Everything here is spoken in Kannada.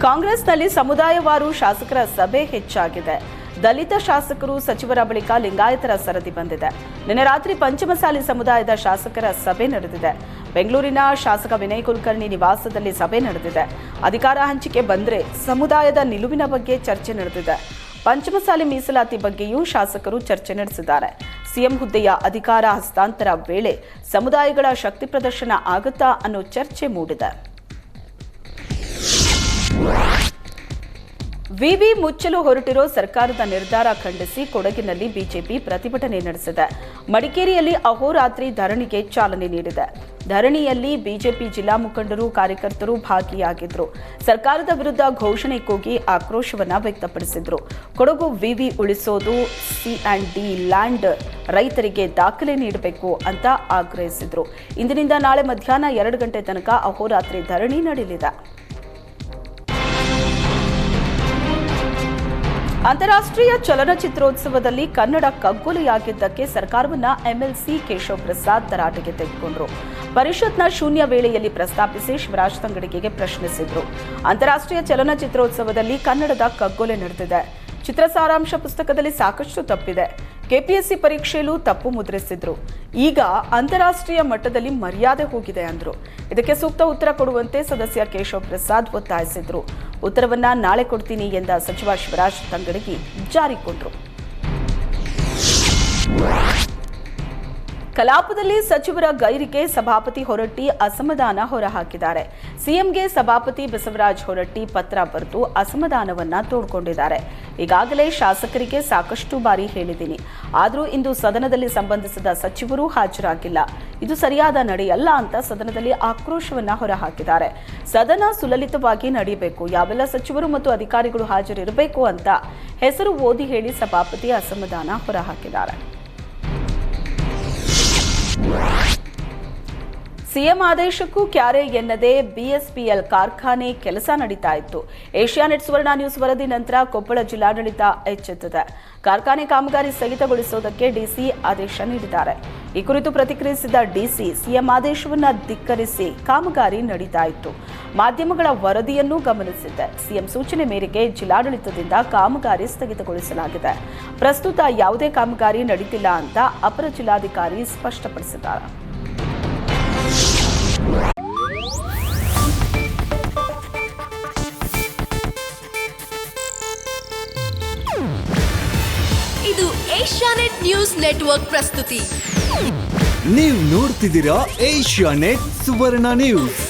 ಕಾಂಗ್ರೆಸ್ನಲ್ಲಿ ಸಮುದಾಯವಾರು ಶಾಸಕರ ಸಭೆ ಹೆಚ್ಚಾಗಿದೆ. ದಲಿತ ಶಾಸಕರು ಸಚಿವರ ಬಳಿಕ ಲಿಂಗಾಯತರ ಸರದಿ ಬಂದಿದೆ. ನಿನ್ನೆ ರಾತ್ರಿ ಪಂಚಮಸಾಲಿ ಸಮುದಾಯದ ಶಾಸಕರ ಸಭೆ ನಡೆದಿದೆ. ಬೆಂಗಳೂರಿನ ಶಾಸಕ ವಿನಯ್ ಕುಲಕರ್ಣಿ ನಿವಾಸದಲ್ಲಿ ಸಭೆ ನಡೆದಿದೆ. ಅಧಿಕಾರ ಹಂಚಿಕೆ ಬಂದರೆ ಸಮುದಾಯದ ನಿಲುವಿನ ಬಗ್ಗೆ ಚರ್ಚೆ ನಡೆದಿದೆ. ಪಂಚಮಸಾಲಿ ಮೀಸಲಾತಿ ಬಗ್ಗೆಯೂ ಶಾಸಕರು ಚರ್ಚೆ ನಡೆಸಿದ್ದಾರೆ. ಸಿಎಂ ಹುದ್ದೆಯ ಅಧಿಕಾರ ಹಸ್ತಾಂತರ ವೇಳೆ ಸಮುದಾಯಗಳ ಶಕ್ತಿ ಪ್ರದರ್ಶನ ಆಗುತ್ತಾ ಅನ್ನೋ ಚರ್ಚೆ ಮೂಡಿದೆ. ವಿವಿ ಮುಚ್ಚಲು ಹೊರಟಿರೋ ಸರ್ಕಾರದ ನಿರ್ಧಾರ ಖಂಡಿಸಿ ಕೊಡಗಿನಲ್ಲಿ ಬಿಜೆಪಿ ಪ್ರತಿಭಟನೆ ನಡೆಸಿದೆ. ಮಡಿಕೇರಿಯಲ್ಲಿ ಅಹೋರಾತ್ರಿ ಧರಣಿಗೆ ಚಾಲನೆ ನೀಡಿದೆ. ಧರಣಿಯಲ್ಲಿ ಬಿಜೆಪಿ ಜಿಲ್ಲಾ ಮುಖಂಡರು, ಕಾರ್ಯಕರ್ತರು ಭಾಗಿಯಾಗಿದ್ದರು. ಸರ್ಕಾರದ ವಿರುದ್ಧ ಘೋಷಣೆ ಕೂಗಿ ಆಕ್ರೋಶವನ್ನ ವ್ಯಕ್ತಪಡಿಸಿದ್ರು. ಕೊಡಗು ವಿವಿ ಉಳಿಸೋದು, ಸಿ&ಡಿ ಲ್ಯಾಂಡ್ ರೈತರಿಗೆ ದಾಖಲೆ ನೀಡಬೇಕು ಅಂತ ಆಗ್ರಹಿಸಿದ್ರು. ಇಂದಿನಿಂದ ನಾಳೆ ಮಧ್ಯಾಹ್ನ 2 ಗಂಟೆ ತನಕ ಅಹೋರಾತ್ರಿ ಧರಣಿ ನಡೆಯಲಿದೆ. ಅಂತಾರಾಷ್ಟ್ರೀಯ ಚಲನಚಿತ್ರೋತ್ಸವದಲ್ಲಿ ಕನ್ನಡ ಕಗ್ಗೊಲೆಯಾಗಿದ್ದಕ್ಕೆ ಸರ್ಕಾರವನ್ನ ಎಂಎಲ್ಸಿ ಕೇಶವ್ ಪ್ರಸಾದ್ ತರಾಟೆಗೆ ತೆಗೆದುಕೊಂಡರು. ಪರಿಷತ್ನ ಶೂನ್ಯ ವೇಳೆಯಲ್ಲಿ ಪ್ರಸ್ತಾಪಿಸಿ ಶಿವರಾಜ್ ತಂಗಡಗಿಗೆ ಪ್ರಶ್ನಿಸಿದ್ರು. ಅಂತಾರಾಷ್ಟ್ರೀಯ ಚಲನಚಿತ್ರೋತ್ಸವದಲ್ಲಿ ಕನ್ನಡದ ಕಗ್ಗೊಲೆ ನಡೆದಿದೆ. ಚಿತ್ರ ಸಾರಾಂಶ ಪುಸ್ತಕದಲ್ಲಿ ಸಾಕಷ್ಟು ತಪ್ಪಿದೆ. ಕೆಪಿಎಸ್ಸಿ ಪರೀಕ್ಷೆಯಲ್ಲೂ ತಪ್ಪು ಮುದ್ರಿಸಿದ್ರು. ಈಗ ಅಂತಾರಾಷ್ಟ್ರೀಯ ಮಟ್ಟದಲ್ಲಿ ಮರ್ಯಾದೆ ಹೋಗಿದೆ ಅಂದ್ರು. ಇದಕ್ಕೆ ಸೂಕ್ತ ಉತ್ತರ ಕೊಡುವಂತೆ ಸದಸ್ಯ ಕೇಶವ್ ಪ್ರಸಾದ್ ಒತ್ತಾಯಿಸಿದ್ರು. ಉತ್ತರವನ್ನ ನಾಳೆ ಕೊಡ್ತೀನಿ ಎಂದ ಸಚಿವ ಶಿವರಾಜ್ ತಂಗಡಗಿ ಜಾರಿಕೊಂಡ್ರು. ಕಲಾಪದಲ್ಲಿ ಸಚಿವರ ಗೈರಿಗೆ ಸಭಾಪತಿ ಹೊರಟ್ಟಿ ಅಸಮಾಧಾನ ಹೊರಹಾಕಿದ್ದಾರೆ. ಸಿಎಂಗೆ ಸಭಾಪತಿ ಬಸವರಾಜ ಹೊರಟ್ಟಿ ಪತ್ರ ಬರೆದು ಅಸಮಾಧಾನವನ್ನ ತೋಡ್ಕೊಂಡಿದ್ದಾರೆ. ಈಗಾಗಲೇ ಶಾಸಕರಿಗೆ ಸಾಕಷ್ಟು ಬಾರಿ ಹೇಳಿದ್ದೀನಿ, ಆದರೂ ಇಂದು ಸದನದಲ್ಲಿ ಸಂಬಂಧಿಸಿದ ಸಚಿವರು ಹಾಜರಾಗಿಲ್ಲ. ಇದು ಸರಿಯಾದ ನಡೆಯಲ್ಲ ಅಂತ ಸದನದಲ್ಲಿ ಆಕ್ರೋಶವನ್ನ ಹೊರಹಾಕಿದ್ದಾರೆ. ಸದನ ಸುಲಲಿತವಾಗಿ ನಡೆಯಬೇಕು, ಯಾವೆಲ್ಲ ಸಚಿವರು ಮತ್ತು ಅಧಿಕಾರಿಗಳು ಹಾಜರಿರಬೇಕು ಅಂತ ಹೆಸರು ಓದಿ ಹೇಳಿ ಸಭಾಪತಿ ಅಸಮಾಧಾನ ಹೊರಹಾಕಿದ್ದಾರೆ. ಸಿಎಂ ಆದೇಶಕ್ಕೂ ಕ್ಯಾರೆ ಎನ್ನದೆ ಬಿಎಸ್ಪಿಎಲ್ ಕಾರ್ಖಾನೆ ಕೆಲಸ ನಡೀತಾ ಇತ್ತು. ಏಷ್ಯಾನೆಟ್ ಸುವರ್ಣ ನ್ಯೂಸ್ ವರದಿ ನಂತರ ಕೊಪ್ಪಳ ಜಿಲ್ಲಾಡಳಿತ ಎಚ್ಚೆತ್ತಿದೆ. ಕಾರ್ಖಾನೆ ಕಾಮಗಾರಿ ಸ್ಥಗಿತಗೊಳಿಸುವುದಕ್ಕೆ ಡಿಸಿ ಆದೇಶ ನೀಡಿದ್ದಾರೆ. ಈ ಕುರಿತು ಪ್ರತಿಕ್ರಿಯಿಸಿದ ಡಿಸಿ, ಸಿಎಂ ಆದೇಶವನ್ನ ಧಿಕ್ಕರಿಸಿ ಕಾಮಗಾರಿ ನಡೀತಾ ಇತ್ತು. ಮಾಧ್ಯಮಗಳ ವರದಿಯನ್ನು ಗಮನಿಸಿದ್ದೆ. ಸಿಎಂ ಸೂಚನೆ ಮೇರೆಗೆ ಜಿಲ್ಲಾಡಳಿತದಿಂದ ಕಾಮಗಾರಿ ಸ್ಥಗಿತಗೊಳಿಸಲಾಗಿದೆ. ಪ್ರಸ್ತುತ ಯಾವುದೇ ಕಾಮಗಾರಿ ನಡೀತಿಲ್ಲ ಅಂತ ಅಪರ ಜಿಲ್ಲಾಧಿಕಾರಿ ಸ್ಪಷ್ಟಪಡಿಸಿದ್ದಾರೆ. ಇದು ಏಷ್ಯಾನೆಟ್ ನ್ಯೂಸ್ ನೆಟ್ವರ್ಕ್ ಪ್ರಸ್ತುತಿ. ನೀವು ನೋಡ್ತಿದ್ದೀರಾ ಏಷ್ಯಾನೆಟ್ ಸುವರ್ಣ ನ್ಯೂಸ್.